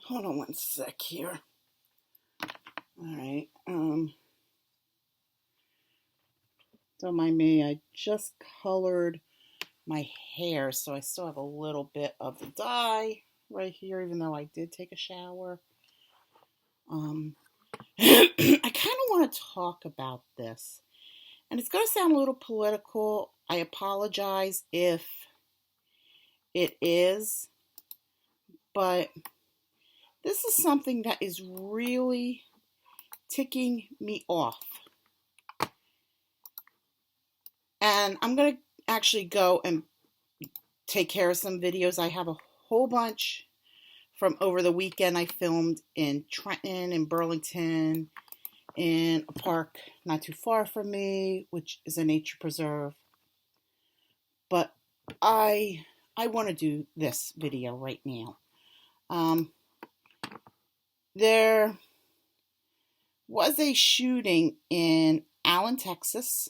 Hold on one sec here. All right. Don't mind me. I just colored my hair, so I still have a little bit of the dye right here, even though I did take a shower. I kind of want to talk about this, and it's going to sound a little political. I apologize if it is, but this is something that is really ticking me off. And I'm going to actually go and take care of some videos. I have a whole bunch from over the weekend. I filmed in Trenton, in Burlington, in a park not too far from me, which is a nature preserve. But I want to do this video right now. There was a shooting in Allen, Texas,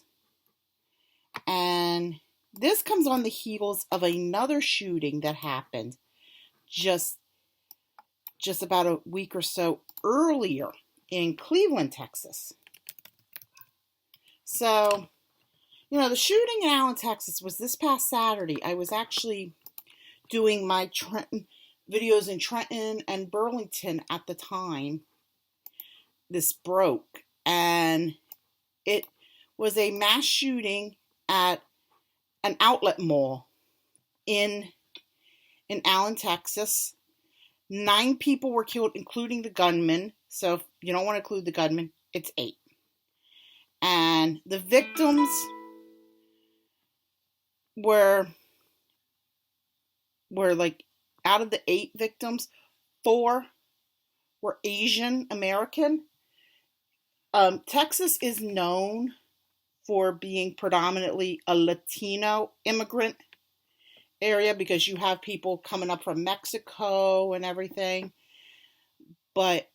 and this comes on the heels of another shooting that happened just about a week or so earlier in Cleveland, Texas. So, the shooting in Allen, Texas was this past Saturday. I was actually doing my Trenton videos in Trenton and Burlington at the time this broke, and it was a mass shooting at an outlet mall in Allen, Texas. 9 people were killed, including the gunman. So if you don't want to include the gunman, it's 8. And the victims were like, out of the 8 victims, 4 were Asian American. Texas is known for being predominantly a Latino immigrant area because you have people coming up from Mexico and everything. But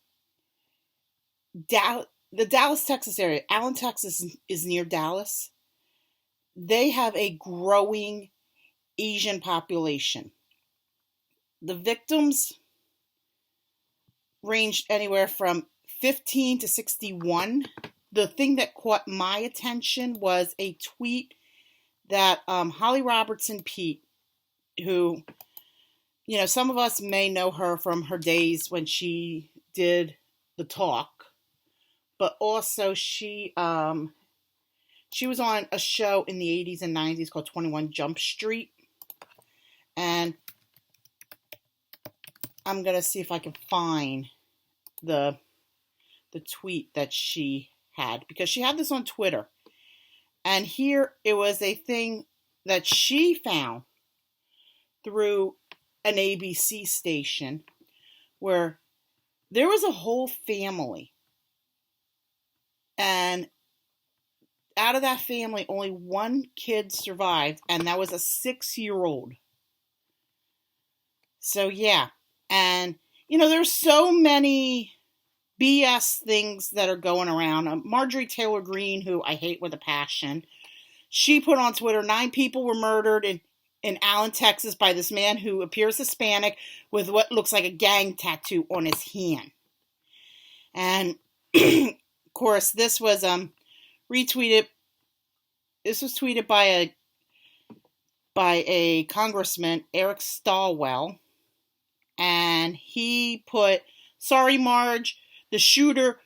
the Dallas, Texas area, Allen, Texas is near Dallas. They have a growing Asian population. The victims ranged anywhere from 15 to 61. The thing that caught my attention was a tweet that Holly Robertson Peete, who, some of us may know her from her days when she did The Talk, but also she was on a show in the 80s and 90s called 21 Jump Street. And I'm going to see if I can find the tweet that she had, because she had this on Twitter. And here it was a thing that she found through an ABC station where there was a whole family. And out of that family, only one kid survived, and that was a 6-year-old. So, yeah. And, there's so many BS things that are going around. Marjorie Taylor Greene, who I hate with a passion, she put on Twitter, 9 people were murdered in Allen, Texas by this man who appears Hispanic with what looks like a gang tattoo on his hand. And, of course, this was retweeted. This was tweeted by a congressman, Eric Swalwell, and he put, "Sorry, Marge, the shooter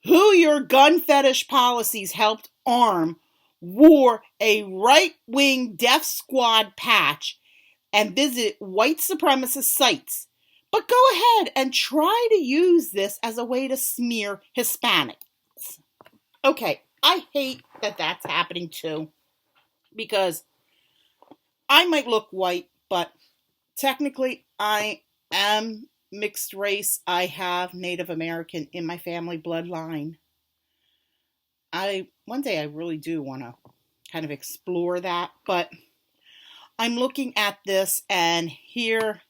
who your gun fetish policies helped arm wore a right-wing death squad patch and visited white supremacist sites. But go ahead and try to use this as a way to smear Hispanics." Okay, I hate that that's happening too, because I might look white, but technically I am mixed race. I have Native American in my family bloodline. One day I really do want to kind of explore that, but I'm looking at this, and here,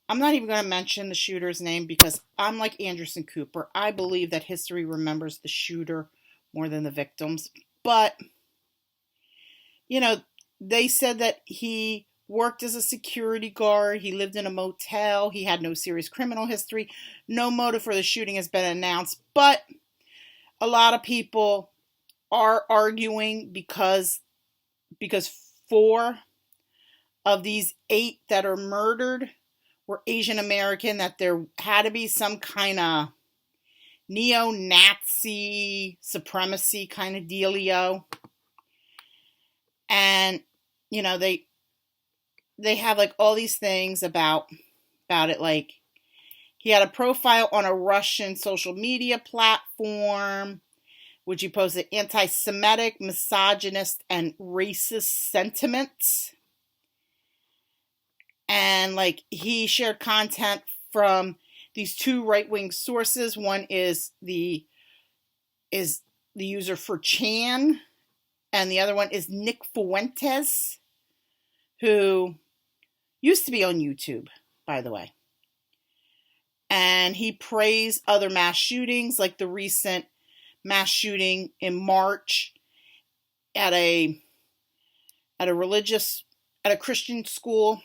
I'm not even going to mention the shooter's name because I'm like Anderson Cooper. I believe that history remembers the shooter more than the victims. But, they said that he worked as a security guard. He lived in a motel. He had no serious criminal history. No motive for the shooting has been announced, but a lot of people are arguing because 4 of these 8 that are murdered were Asian American, that there had to be some kind of neo-Nazi supremacy kind of dealio. And, you know, they have like all these things about it. Like, he had a profile on a Russian social media platform, which he posted anti-Semitic, misogynist, and racist sentiments. And like, he shared content from these 2 right-wing sources. One is the user for Chan, and the other one is Nick Fuentes, who used to be on YouTube, by the way. And he praised other mass shootings, like the recent mass shooting in March at a Christian school.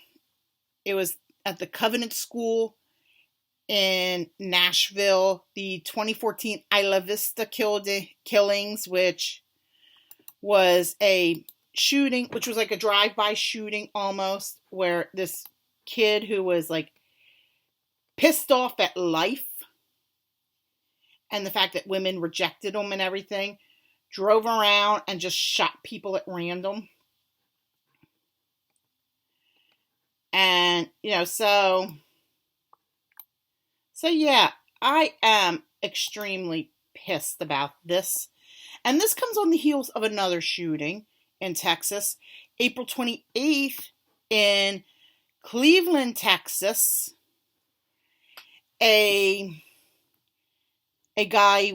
It was at the Covenant School in Nashville. The 2014 Isla Vista killings, which was a shooting, which was like a drive-by shooting almost, where this kid who was like pissed off at life and the fact that women rejected him and everything, drove around and just shot people at random. And, you know, so yeah, I am extremely pissed about this. And this comes on the heels of another shooting in Texas, April 28th in Cleveland, Texas. A guy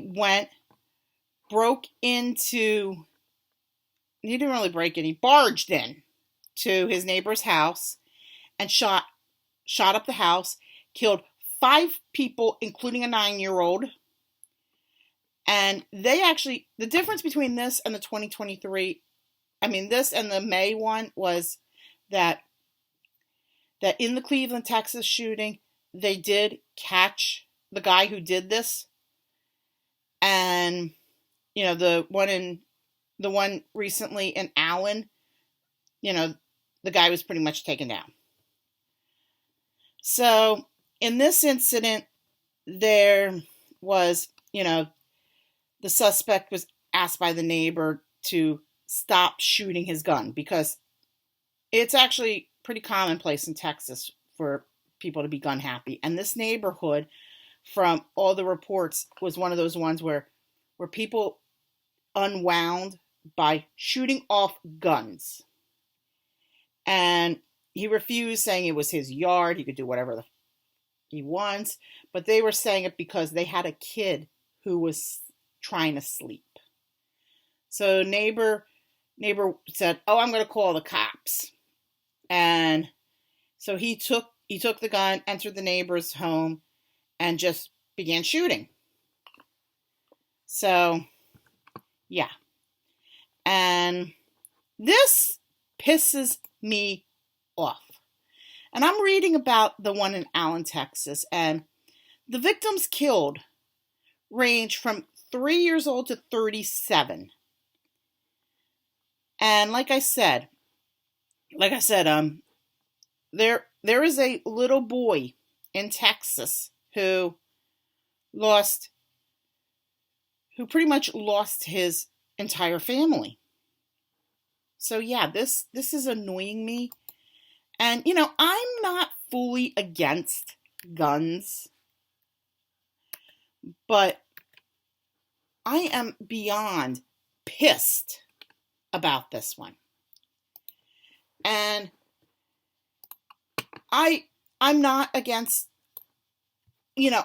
broke into, he didn't really break in, he barged in to his neighbor's house and shot up the house, killed 5 people, including a 9-year-old. And they actually, the difference between this and the 2023, this and the May one, was that in the Cleveland, Texas shooting, they did catch the guy who did this. And, you know, the one recently in Allen, you know, the guy was pretty much taken down. So in this incident, there was, you know, the suspect was asked by the neighbor to stop shooting his gun, because it's actually pretty commonplace in Texas for people to be gun happy. And this neighborhood, from all the reports, was one of those ones where people unwound by shooting off guns. And he refused, saying it was his yard, he could do whatever he wants. But they were saying it because they had a kid who was trying to sleep. So neighbor said, "Oh, I'm going to call the cops." And so he took the gun, entered the neighbor's home, and just began shooting. So, yeah. And this pisses me off. And I'm reading about the one in Allen, Texas, and the victims killed range from 3 years old to 37. And like I said, there is a little boy in Texas who pretty much lost his entire family. So yeah, this is annoying me. And, you know, I'm not fully against guns, but I am beyond pissed about this one. And I'm not against, you know,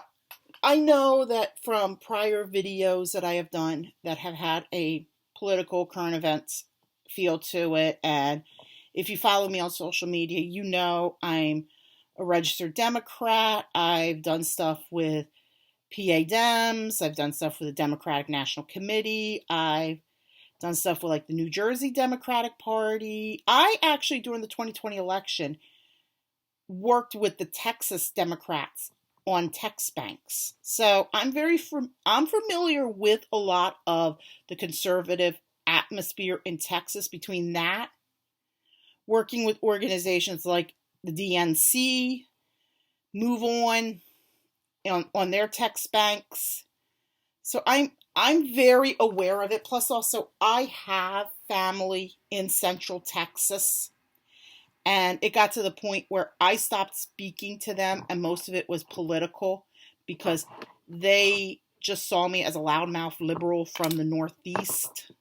I know that from prior videos that I have done that have had a political current events feel to it, and if you follow me on social media, you know I'm a registered Democrat. I've done stuff with PA Dems. I've done stuff with the Democratic National Committee. I've done stuff with like the New Jersey Democratic Party. I actually, during the 2020 election, worked with the Texas Democrats on Tex banks. So I'm familiar with a lot of the conservative atmosphere in Texas. Between that, working with organizations like the DNC, Move on their Tex banks. So I'm very aware of it. Plus, also, I have family in Central Texas. And it got to the point where I stopped speaking to them, and most of it was political because they just saw me as a loudmouth liberal from the Northeast.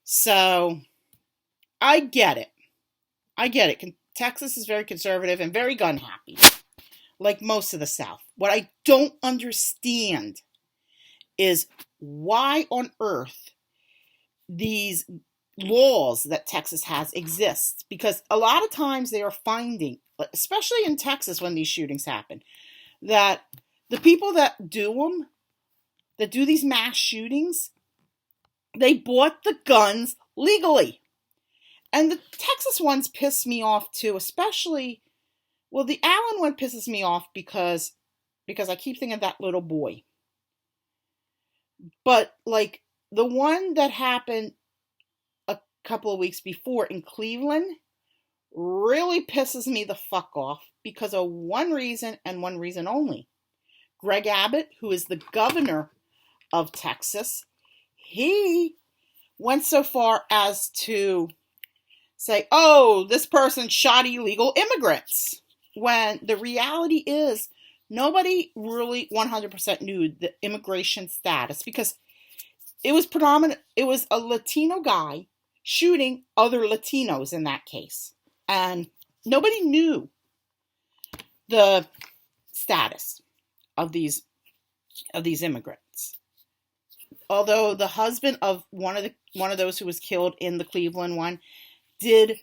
So I get it. Texas is very conservative and very gun happy, like most of the South. What I don't understand is why on earth these laws that Texas has exist, because a lot of times they are finding, especially in Texas when these shootings happen, that the people that do these mass shootings, they bought the guns legally. And the Texas ones piss me off too, especially, well, the Allen one pisses me off because I keep thinking of that little boy. But like the one that happened couple of weeks before in Cleveland really pisses me the fuck off because of one reason and one reason only. Greg Abbott, who is the governor of Texas, he went so far as to say, oh, this person shot illegal immigrants, when the reality is nobody really 100% knew the immigration status because it was a Latino guy shooting other Latinos in that case. And nobody knew the status of these immigrants. Although the husband of one of those who was killed in the Cleveland one did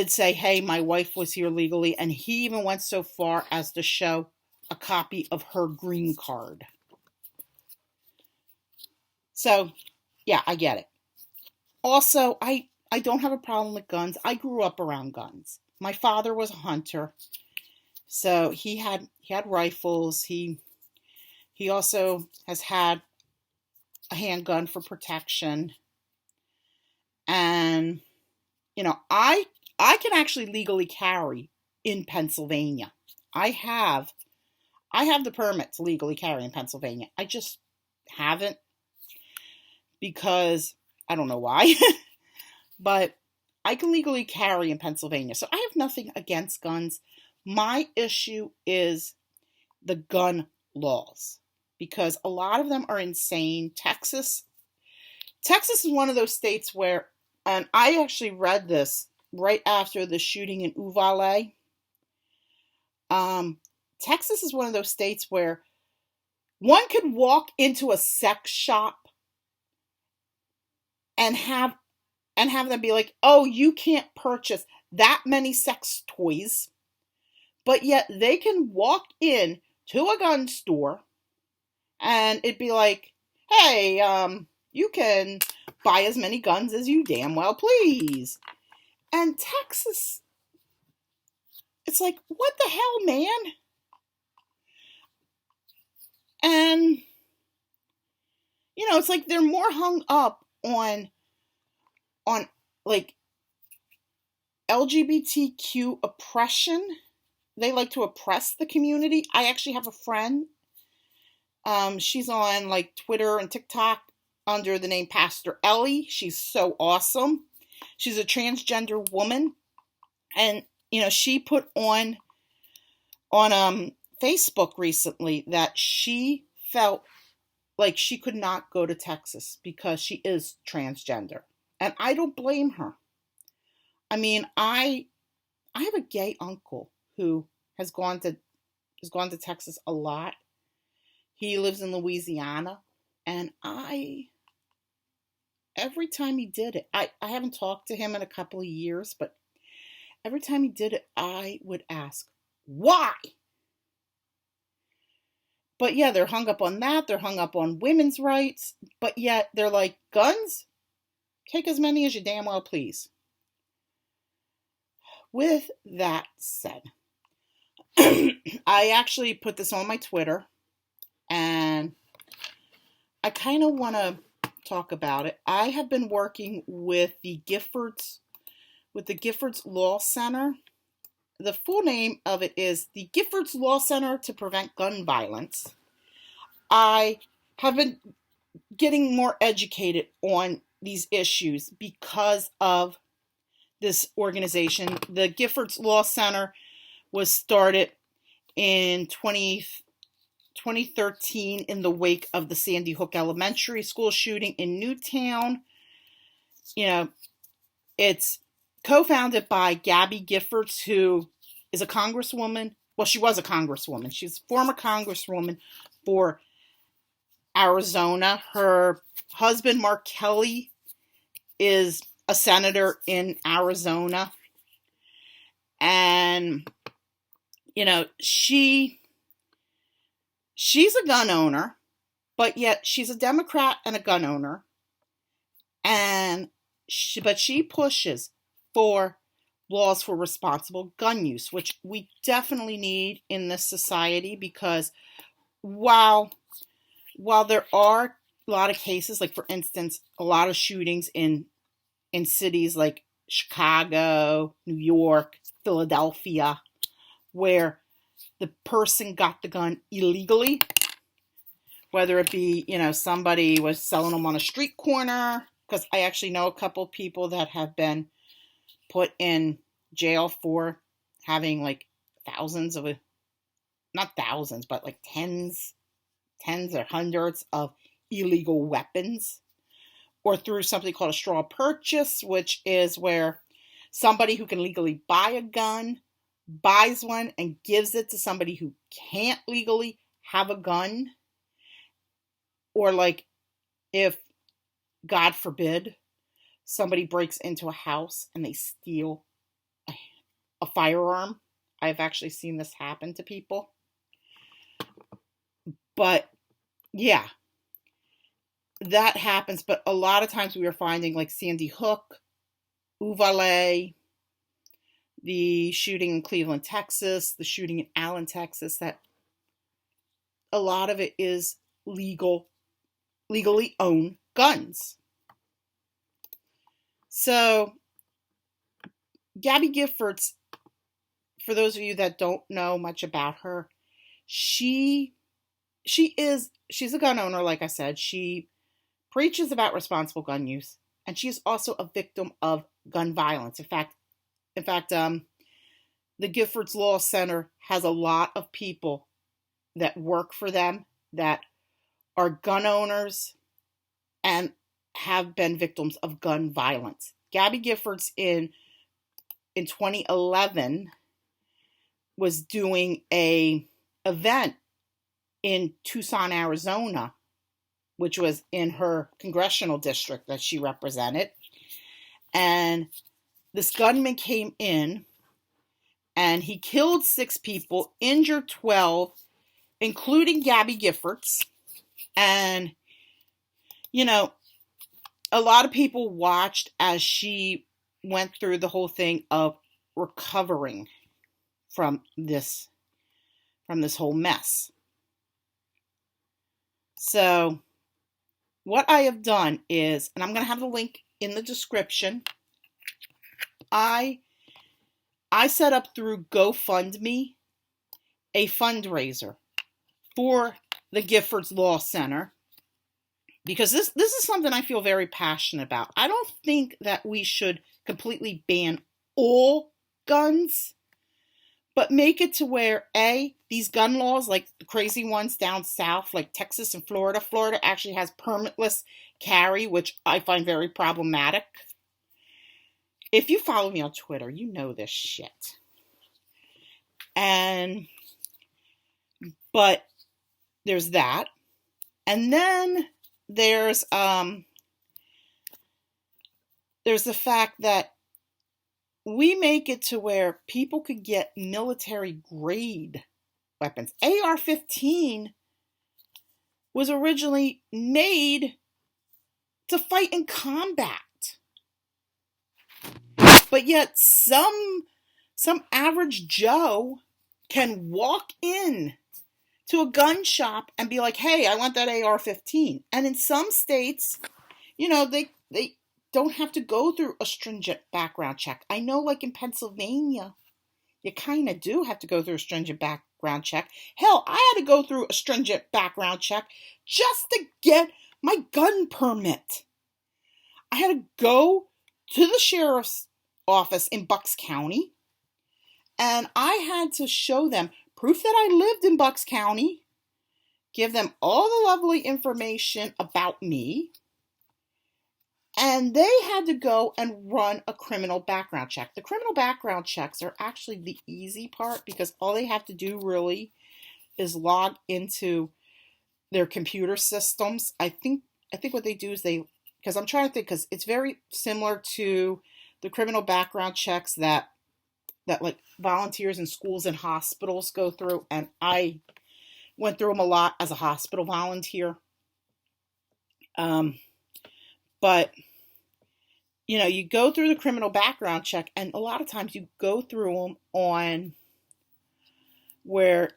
say, hey, my wife was here legally, and he even went so far as to show a copy of her green card. So, yeah, I get it. Also, I don't have a problem with guns. I grew up around guns. My father was a hunter, so he had rifles. He also has had a handgun for protection. And I can actually legally carry in Pennsylvania. I have the permit to legally carry in Pennsylvania. I just haven't because I don't know why, but I can legally carry in Pennsylvania. So I have nothing against guns. My issue is the gun laws because a lot of them are insane. Texas is one of those states where, and I actually read this right after the shooting in Uvalde. Texas is one of those states where one could walk into a sex shop and have them be like, oh, you can't purchase that many sex toys, but yet they can walk in to a gun store and it'd be like, hey, you can buy as many guns as you damn well please. And Texas, it's like, what the hell, man? And, it's like they're more hung up on like LGBTQ oppression. They like to oppress the community. I actually have a friend. She's on like Twitter and TikTok under the name Pastor Ellie. She's so awesome. She's a transgender woman. And, she put on Facebook recently that she felt like she could not go to Texas because she is transgender. And I don't blame her. I mean, I have a gay uncle who has gone to Texas a lot. He lives in Louisiana, and every time he did it, I haven't talked to him in a couple of years, but every time he did it, I would ask, why? But yeah, they're hung up on that. They're hung up on women's rights. But yet they're like, guns? Take as many as you damn well please. With that said, I actually put this on my Twitter, and I kind of want to talk about it. I have been working with the Giffords Law Center. The full name of it is the Giffords Law Center to Prevent Gun Violence. I have been getting more educated on these issues because of this organization. The Giffords Law Center was started in 2013 in the wake of the Sandy Hook Elementary School shooting in Newtown. You know, it's co-founded by Gabby Giffords, who is a congresswoman. Well, she was a congresswoman. She's a former congresswoman for Arizona. Her husband, Mark Kelly, is a senator in Arizona. And, you know, she's a gun owner, but yet she's a Democrat and a gun owner. But she pushes for laws for responsible gun use, which we definitely need in this society, because while there are a lot of cases, like for instance, a lot of shootings in cities like Chicago, New York, Philadelphia, where the person got the gun illegally, whether it be, you know, somebody was selling them on a street corner, because I actually know a couple people that have been put in jail for having like thousands of, not thousands, but like tens or hundreds of illegal weapons, or through something called a straw purchase, which is where somebody who can legally buy a gun buys one and gives it to somebody who can't legally have a gun. Or like if, God forbid, somebody breaks into a house and they steal a firearm. I've actually seen this happen to people. But yeah, that happens. But a lot of times we are finding, like Sandy Hook, Uvalde, the shooting in Cleveland, Texas, the shooting in Allen, Texas, that a lot of it is legally owned guns. So Gabby Giffords, for those of you that don't know much about her, she's a gun owner, like I said. She preaches about responsible gun use, and she is also a victim of gun violence. In fact, the Giffords Law Center has a lot of people that work for them that are gun owners and have been victims of gun violence. Gabby Giffords in 2011 was doing a event in Tucson, Arizona, which was in her congressional district that she represented. And this gunman came in and he killed 6 people, injured 12, including Gabby Giffords. And, you know, a lot of people watched as she went through the whole thing of recovering from this whole mess. So what I have done is, and I'm going to have the link in the description, I set up through GoFundMe a fundraiser for the Giffords Law Center, because this is something I feel very passionate about. I don't think that we should completely ban all guns, but make it to where, these gun laws, like the crazy ones down south, like Texas and Florida. Florida actually has permitless carry, which I find very problematic. If you follow me on Twitter, you know this shit. But there's that. And then there's the fact that we make it to where people could get military grade weapons. AR-15 was originally made to fight in combat. But yet some average Joe can walk in to a gun shop and be like, hey, I want that AR-15. And in some states, they don't have to go through a stringent background check. I know, like in Pennsylvania, you kind of do have to go through a stringent background check. Hell, I had to go through a stringent background check just to get my gun permit. I had to go to the sheriff's office in Bucks County, and I had to show them proof that I lived in Bucks County, give them all the lovely information about me, and they had to go and run a criminal background check. The criminal background checks are actually the easy part because all they have to do really is log into their computer systems. I think what they do is because I'm trying to think, because it's very similar to the criminal background checks that like volunteers in schools and hospitals go through, and I went through them a lot as a hospital volunteer. But you go through the criminal background check, and a lot of times you go through them on where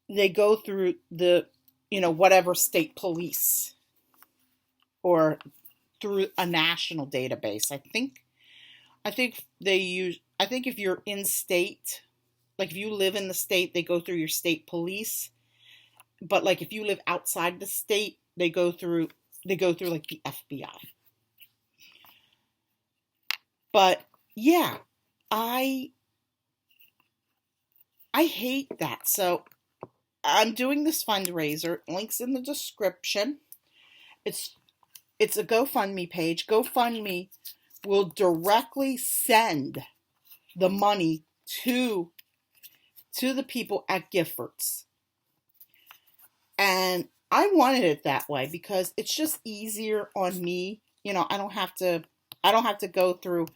they go through the whatever state police or through a national database. I think if you're in state, like if you live in the state, they go through your state police. But like if you live outside the state, they go through like the FBI. But yeah, I hate that. So I'm doing this fundraiser. Links in the description. It's a GoFundMe page. GoFundMe will directly send the money to the people at Giffords. And I wanted it that way because it's just easier on me. I don't have to go through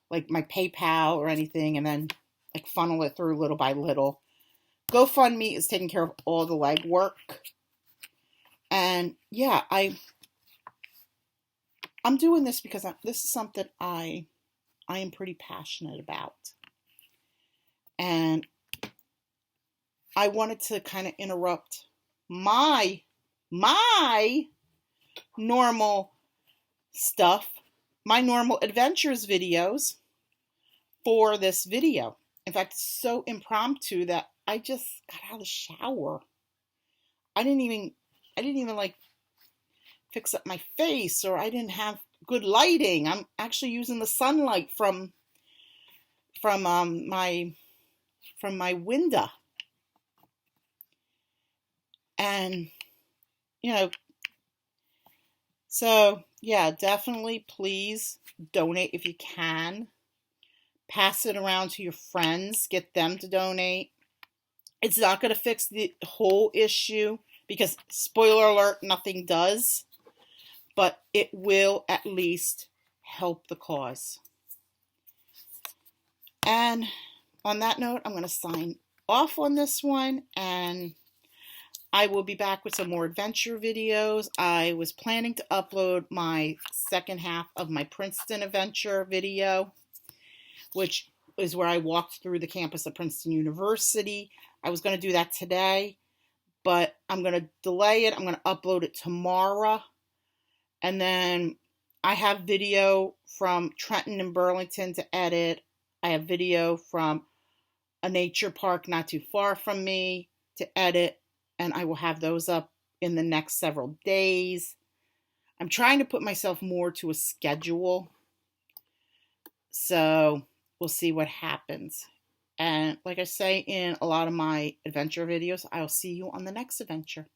like my PayPal or anything and then like funnel it through little by little. GoFundMe is taking care of all the legwork. And yeah, I'm doing this because this is something I am pretty passionate about. And I wanted to kind of interrupt my normal stuff, my normal adventures videos for this video. In fact, it's so impromptu that I just got out of the shower. I didn't even like fix up my face, or I didn't have good lighting. I'm actually using the sunlight from my window. And so yeah, definitely please donate if you can. Pass it around to your friends, get them to donate. It's not going to fix the whole issue because, spoiler alert, nothing does, but it will at least help the cause. And on that note, I'm going to sign off on this one, and I will be back with some more adventure videos. I was planning to upload my second half of my Princeton adventure video, which is where I walked through the campus of Princeton University. I was going to do that today, but I'm going to delay it. I'm going to upload it tomorrow. And then I have video from Trenton and Burlington to edit. I have video from a nature park not too far from me to edit. And I will have those up in the next several days. I'm trying to put myself more to a schedule. So we'll see what happens. And like I say in a lot of my adventure videos, I'll see you on the next adventure.